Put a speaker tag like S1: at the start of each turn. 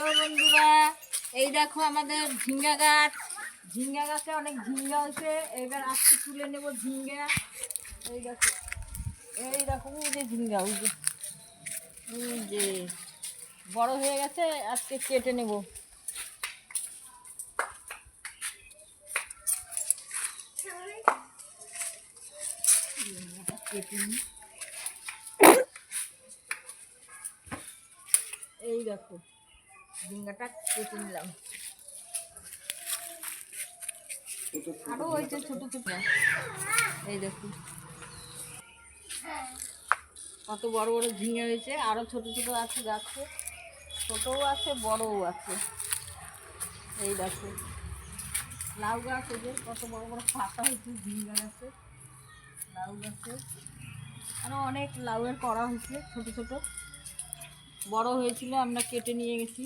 S1: Hello বন্ধুরা, এই দেখো আমাদের ঝিঙ্গা গাছ। ঝিঙ্গা গাছে অনেক ঝিঙ্গা হয়েছে। এবার আজকে তুলে নেব ঝিঙ্গা। এই দেখো, এই দেখো ওই যে ঝিঙ্গা, ওই যে বড় হয়ে গেছে, আজকে কেটে নেব। কেটে নিই। এই দেখো ঝিঙ্গাটা কেটে নিলাম। আরো হয়েছে ছোট ছোট। এই দেখো কত বড় বড় ঝিঙ্গা হয়েছে, আরো ছোট ছোট আছে গাছে, ছোটও আছে বড়ও আছে। এই দেখো লাউ গাছ, এই যে কত বড় বড় পাতা হয়েছে ঝিঙ্গা গাছে, লাউ গাছে আরো অনেক লাউয়ের করা হয়েছে, ছোট ছোট বড় হয়েছিল, আমরা কেটে নিয়ে গেছি।